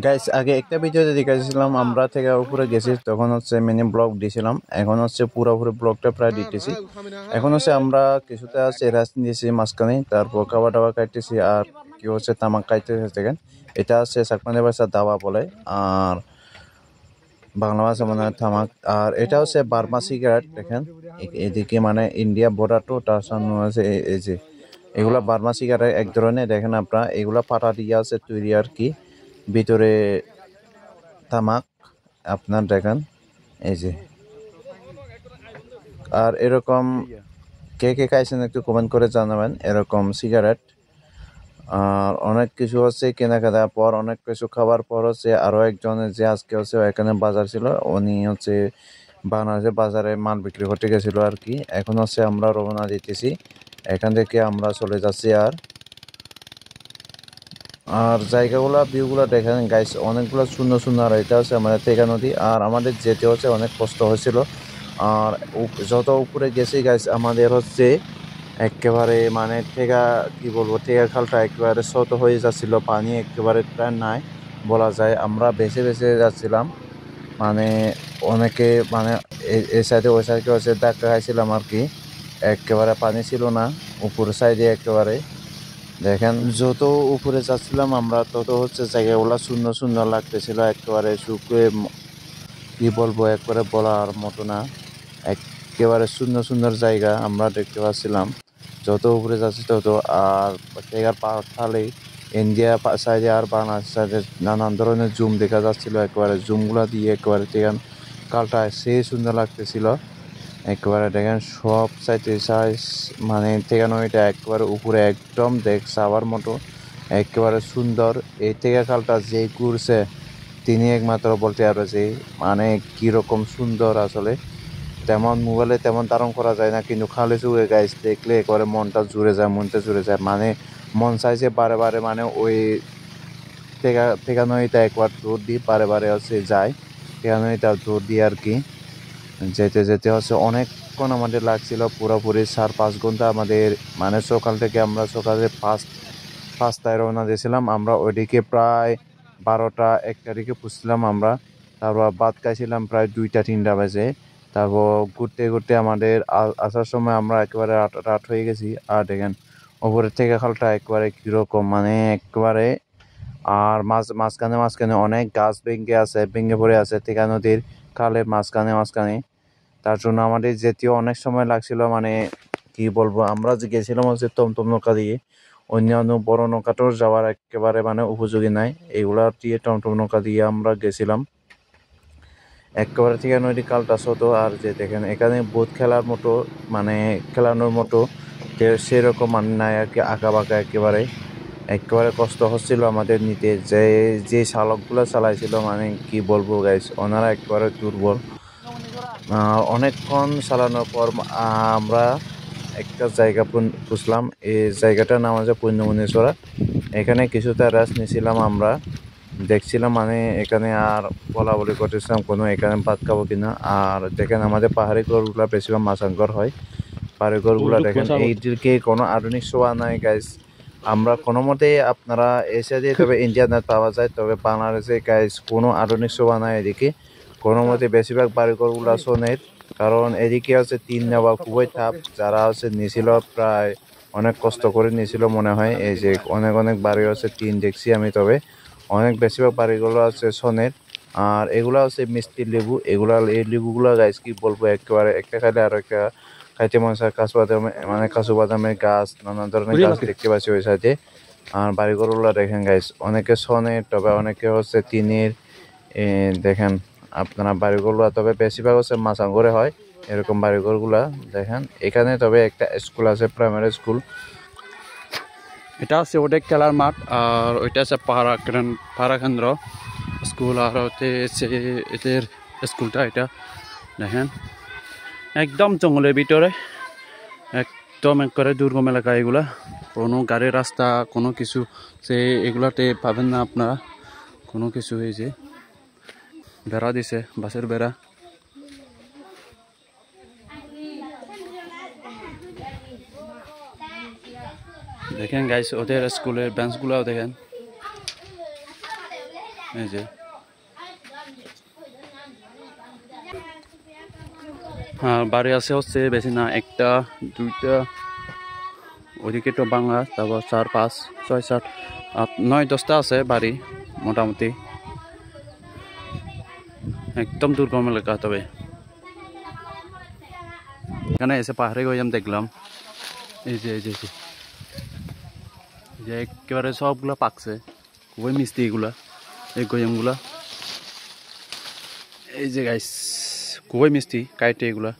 Guys আগে একটা ভিডিওতে দেখাইছিলাম আমরা থেকে উপরে গেছি, তখন হচ্ছে মিনি ব্লগ দিয়েছিলাম। এখন হচ্ছে পুরোপুরি ব্লগটা প্রায় দিতেছি। এখন হচ্ছে আমরা কিছুটা হচ্ছে রেস্ট নিয়েছি মাঝখানে, তারপর খাওয়া দাওয়া খাইতেছি আর কি হচ্ছে তামাক খাইতেছে দেখেন। এটা হচ্ছে সাকমানি ভাষা দাওয়া বলে, আর বাংলা ভাষা মানে তামাক। আর এটা হচ্ছে বার্মা সিগারেট দেখেন। এদিকে মানে ইন্ডিয়া বর্ডার তো তার সামনে আছে এই যে এগুলা বার্মা সিগারেট এক ধরনের দেখেন আপনারা। এগুলা পাটা দিয়ে আছে তৈরি আর কি, ভিতরে তামাক আপনার দেখেন এই যে। আর এরকম কে কে খাইছেন একটু কমেন্ট করে জানাবেন এরকম সিগারেট। আর অনেক কিছু হচ্ছে কেনাকাটা পর, অনেক কিছু খাবার পর হচ্ছে আরো একজনের যে আজকে হচ্ছে এখানে বাজার ছিল, উনি হচ্ছে বাংলাদেশের বাজারে মাল বিক্রি করতে গেছিল আর কি। এখন হচ্ছে আমরা রওনা দিতেছি, এখান থেকে আমরা চলে যাচ্ছি। আর জায়গাগুলা ভিউগুলা দেখেন গাইস, অনেকগুলো সুন্দর সুন্দর। আর এটা হচ্ছে আমাদের তেঘা নদী, আর আমাদের যেতে হচ্ছে অনেক কষ্ট হয়েছিল। আর যত উপরে গেছি গাইস আমাদের হচ্ছে একেবারে মানে তেঘা কি বলবো, তেঘা খালটা একেবারে শত হয়ে যাচ্ছিল, পানি একেবারে প্রায় নাই বলা যায়। আমরা বেছে বেছে যাচ্ছিলাম, মানে অনেকে মানে এই সাইডে ওই সাইডে হচ্ছে ধাক্কা খাইছিলাম আর কি। একেবারে পানি ছিল না উপর সাইডে একেবারে। দেখেন যত উপরে যাচ্ছিলাম আমরা তত হচ্ছে জায়গাগুলো সুন্দর সুন্দর লাগতেছিল, একেবারে শুকিয়ে কি বলবো একবারে বলার মতো না। একেবারে সুন্দর সুন্দর জায়গা আমরা দেখতে পাচ্ছিলাম যত উপরে যাচ্ছি তত। আর জায়গার পাহাড়ে ইন্ডিয়া সাইডে আর বাংলাদেশ সাইডে নানান ধরনের জুম দেখা যাচ্ছিল, একেবারে জুমগুলা দিয়ে একেবারে দেখেন কালটা সে সুন্দর লাগতেছিল। একেবারে দেখেন সব সাইডে সাইজ মানে ঠেকানো, এটা একেবারে উপরে একদম দেখ সাবার মতো একেবারে সুন্দর। এই থেকে খালটা যে ঘুরছে তিনি একমাত্র বলতে পারবে যে মানে কিরকম সুন্দর আসলে। তেমন মোবাইলে তেমন ধারণ করা যায় না, কিন্তু খালে চুয়ে গাইস দেখলে একেবারে মনটা জুড়ে যায়, মনটা জুড়ে যায়। মানে মন চাইছে বারে বারে মানে ওই ঠেকানোটা একবার দৌড় দিই, বারে বারে হচ্ছে যায় ঠেকানোটা দৌড় দিই আর কি। যেতে যেতে হচ্ছে অনেকক্ষণ আমাদের লাগছিল, পুরোপুরি 4-5 ঘন্টা আমাদের। মানে সকাল থেকে আমরা সকালে 5টায় রওনা দিয়েছিলাম, আমরা ওইদিকে প্রায় 12টা-1টার দিকে পৌঁছছিলাম আমরা। তারপর ভাত খাইছিলাম প্রায় 2টা-3টা বাজে। তারপর ঘুরতে ঘুরতে আমাদের আসার সময় আমরা একেবারে রাত হয়ে গেছি। আর দেখেন ওপরের থেকে খালটা একেবারে কীরকম মানে একেবারে। আর মাঝখানে মাঝখানে অনেক গাছ ভেঙে পড়ে আছে তেঘা নদীর খালের মাঝখানে মাঝখানে। তার জন্য আমাদের যেতেও অনেক সময় লাগছিল। মানে কি বলবো, আমরা যে গেছিলাম হচ্ছে টমটম নৌকা দিয়ে, অন্যান্য বড় নৌকাটাও যাওয়ার একেবারে মানে উপযোগী নাই, এগুলা দিয়ে টমটম নৌকা দিয়ে আমরা গেছিলাম। একেবারে থেকে নদী কালটা ছোট। আর যে দেখেন এখানে বোট খেলার মতো মানে খেলানোর মতো সেরকম মানে নাই আর কি, আঁকা বাঁকা একেবারে। একেবারে কষ্ট হচ্ছিল আমাদের নিতে, যে চালকগুলো চালাইছিল মানে কি বলবো গাইস, ওনারা একেবারে দুর্বল। অনেকক্ষণ চালানোর পর আমরা একটা জায়গা বুঝলাম, এই জায়গাটার নাম আছে পূর্ণমণিচরা। এখানে কিছুটা রেস্ট নিয়েছিলাম আমরা, দেখছিলাম মানে এখানে আর বলা বলি করতেছিলাম কোনো এখানে ভাত খাবো কিনা। আর দেখেন আমাদের পাহাড়ি ঘরগুলা বেশিরভাগ মাচাঙ্গর হয়, পাহাড়ি ঘরগুলা দেখেন। এইদিকে কোনো আধুনিক ছোঁয়া নাই গাইস। আমরা কোনো মতে আপনারা এসে দিয়ে তবে ইন্টারনেট পাওয়া যায়, তবে বাংলাদেশে গাইস কোনো আধুনিক ছোঁয়া নাই এদিকে কোনো মতে। বেশিরভাগ বাড়িঘরগুলো সোনের, কারণ এদিকে হচ্ছে টিন নেওয়া খুবই টাফ। যারা হচ্ছে নিয়েছিল প্রায় অনেক কষ্ট করে নিয়েছিল মনে হয়। এই যে অনেক অনেক বাড়ি হচ্ছে টিন দেখছি আমি, তবে অনেক বেশিরভাগ বাড়িগুলো আছে সোনের। আর এগুলা হচ্ছে মিষ্টি লেবু, এই লেবুগুলো গাছ কি বলবো একেবারে একটা খাইলে আর একটা খাইতে মনে হয়। কাজু বাদাম মানে কাজু বাদামের গাছ, নানান ধরনের গাছ দেখতে পাচ্ছি ওই সাইডে। আর বাড়িঘরগুলো দেখেন গাইস, অনেকে সোনের তবে অনেকে হচ্ছে টিনের। দেখেন আপনারা বাড়িঘরগুলো তবে বেশিরভাগ হচ্ছে মাচাঙ্গরে হয় এরকম বাড়িঘরগুলা দেখেন। এখানে তবে একটা স্কুল আছে, প্রাইমারি স্কুল। এটা হচ্ছে ওদের খেলার মাঠ, আর ওইটা আছে পাহারা কেন্দ্র স্কুল। আর হচ্ছে এদের স্কুলটা এটা দেখেন একদম জঙ্গলের ভিতরে, একদম একবারে দুর্গম এলাকা। এগুলা কোনো গাড়ির রাস্তা কোনো কিছু সে এগুলাতে পাবেন না আপনারা কোনো কিছু। এই যে বেড়া দিছে, বাসের বেড়া। দেখেন গাইস ওদের স্কুলের বেঞ্চগুলাও দেখেন। এই যে হ্যাঁ বাড়ি আছে হচ্ছে বেশি না, একটা দুইটা, ওদিকে তো বাংলা, তারপর 4 5 6 7 8 9 10টা আছে বাড়ি মোটামুটি, একদম দুর্গম এলাকা। তবে এখানে এসে পাহাড়ে গিয়ে দেখলাম এই যে যে একেবারে সবগুলা পাকছে, খুবই মিষ্টি এগুলা, এই গয়ামগুলা, এই যে গাইস খুবই মিষ্টি কাইটে এগুলা।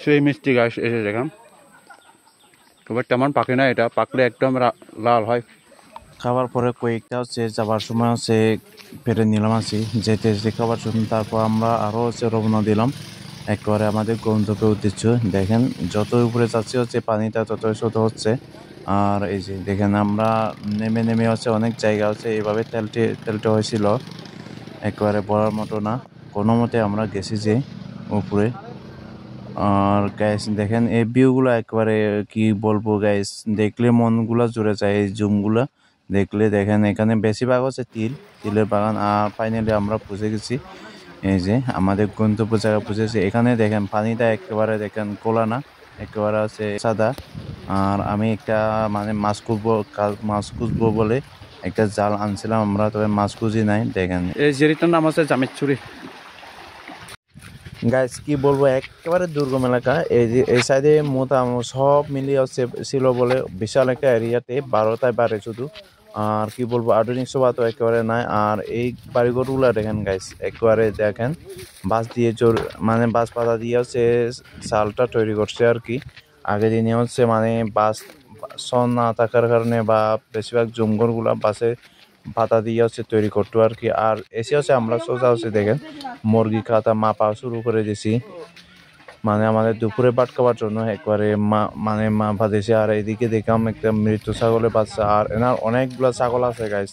সেই মিষ্টি গাছ এসে দেখলাম, তবে তেমন পাকে না, এটা পাকলে একদম লাল হয়। খাবার পরে কয়েকটা হচ্ছে যাবার সময় হচ্ছে পেটে নিলাম আছি যেতে যেতে খাবার জন্য। তারপর আমরা আরও হচ্ছে রওনা দিলাম একেবারে আমাদের গন্তব্যে উদ্দেশ্য। দেখেন যত উপরে যাচ্ছে হচ্ছে পানিটা ততই ছোট হচ্ছে। আর এই যে দেখেন আমরা নেমে নেমে হচ্ছে অনেক জায়গা হচ্ছে এইভাবে তেলটে হয়েছিল, একেবারে বলার মতো না। কোনো মতে আমরা গেছি যে উপরে। আর গাইস দেখেন এই ভিউগুলো একেবারে কি বলবো গাইস, দেখলে মনগুলা জুড়ে যায়। এই জুমগুলা দেখলে দেখেন এখানে বেশিরভাগ হচ্ছে তিলের বাগান। আর ফাইনালি আমরা পৌঁছে গেছি, এই যে আমাদের গন্তব্য জায়গা পৌঁছেছি। এখানে দেখেন পানিটা একেবারে দেখেন কোলা না, একেবারে আছে সাদা। আর আমি একটা মানে মাছ খুঁজবো বলে একটা জাল আনছিলাম আমরা, তবে মাছ খুঁজি নাই। দেখেন এই জেরিটার নাম আছে জামিছড়ি। গাইস কি বলবো, একেবারে দুর্গম এলাকা। এই যে এই সাইডে মোটামুটি সব মিলিয়ে হচ্ছে ছিল বলে বিশাল একটা এরিয়াতে 12টায় বাড়ে শুধু। আর কি বলবো আধুনিক সভা তো একেবারে নাই। আর এই বাড়িঘরগুলো দেখেন গাইস, একেবারে দেখেন বাঁশ দিয়ে মানে বাঁশ পাতা দিয়ে হচ্ছে চালটা তৈরি করছে আর কি। আগের দিনে হচ্ছে মানে বাঁশ সন না থাকার কারণে বা বেশিরভাগ জমঘরগুলা বাসে পাতা দিয়ে হচ্ছে তৈরি করতো আর কি। আর এসে হচ্ছে আমরা সোজা হচ্ছে দেখেন মুরগি খাতা মাপা শুরু করে দিয়েছি, মানে আমাদের দুপুরে ভাত খাওয়ার জন্য একবারে মানে মাপা দিয়েছি। আর এদিকে দেখলাম একটা মৃত ছাগলের বাচ্চা। আর এনার অনেকগুলো ছাগল আছে গাইস,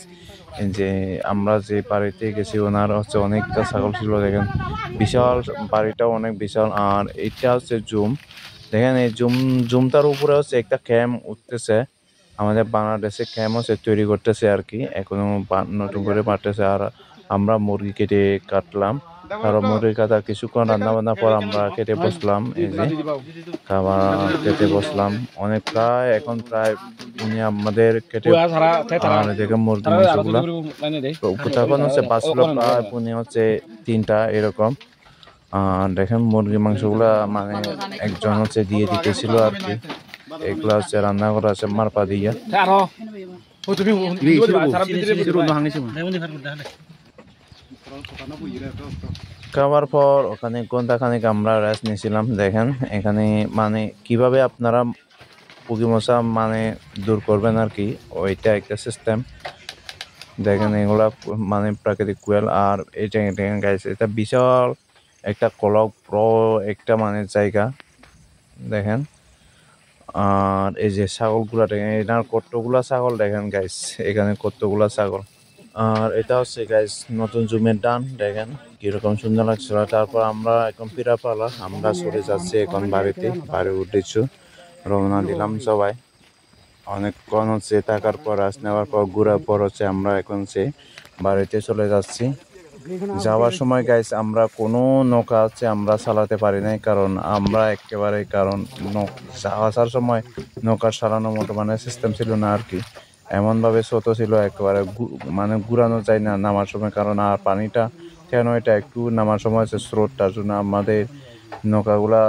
যে আমরা যে বাড়িতে গেছি ওনার হচ্ছে অনেকটা ছাগল ছিল। দেখেন বিশাল বাড়িটাও অনেক বিশাল। আর এটা হচ্ছে জুম, দেখেন এই জুমটার উপরে হচ্ছে একটা ক্যাম্প উঠতেছে। আমাদের বাংলাদেশে ক্যাম্প হচ্ছে তৈরি করতেছে আর কি, এখনো নতুন করে পাঠতেছে। আর আমরা মুরগি কেটে কাটলাম, কারণ মুরগি কাটা কিছুক্ষণ রান্না বান্নার পর আমরা কেটে বসলাম। এই যে খাবার কেটে বসলাম অনেক, প্রায় এখন প্রায় উনি আমাদের কেটে। আর দেখে মুরগি মাংসগুলো তখন হচ্ছে বাঁচলো প্রায় পুনে হচ্ছে 3টা এরকম। আর দেখেন মুরগি মাংসগুলা মানে একজন হচ্ছে দিয়ে দিতেছিল আর কি। এগুলা হচ্ছে রান্না করা আছে মারপা দিয়া। খাবার পর ওখানে ঘন্টাখানেক আমরা রেস্ট নিয়েছিলাম। দেখেন এখানে মানে কিভাবে আপনারা পুকি মশা মানে দূর করবেন আর কি, ওইটা একটা সিস্টেম। দেখেন এগুলা মানে প্রাকৃতিক কুয়েল। আর এইটা দেখেন গাইছে এটা বিশাল একটা একটা মানে জায়গা দেখেন। আর এই যে ছাগলগুলা দেখেন, এনার কতগুলা ছাগল দেখেন গাইস, এখানে কতগুলা ছাগল। আর এটা হচ্ছে গাইস নতুন জুমের ডান, দেখেন কিরকম সুন্দর লাগছিল। তারপর আমরা এখন ফিরা পালা, আমরা চলে যাচ্ছি এখন বাড়ি উঠেছি, রওনা দিলাম সবাই। অনেকক্ষণ হচ্ছে থাকার পর রাস নেওয়ার পর ঘুরার পর হচ্ছে আমরা এখন সে বাড়িতে চলে যাচ্ছি। যাওয়ার সময় গাইস আমরা কোনো নৌকা হচ্ছে আমরা চালাতে পারি নাই, কারণ আমরা একেবারে আসার সময় নৌকার চালানোর মতো মানে সিস্টেম ছিল না আর কি। এমনভাবে ছোট ছিল একেবারে মানে ঘুরানো যায় না নামার সময়, কারণ আর পানিটা কেন এটা একটু নামার সময় হচ্ছে স্রোতটার জন্য আমাদের নৌকাগুলা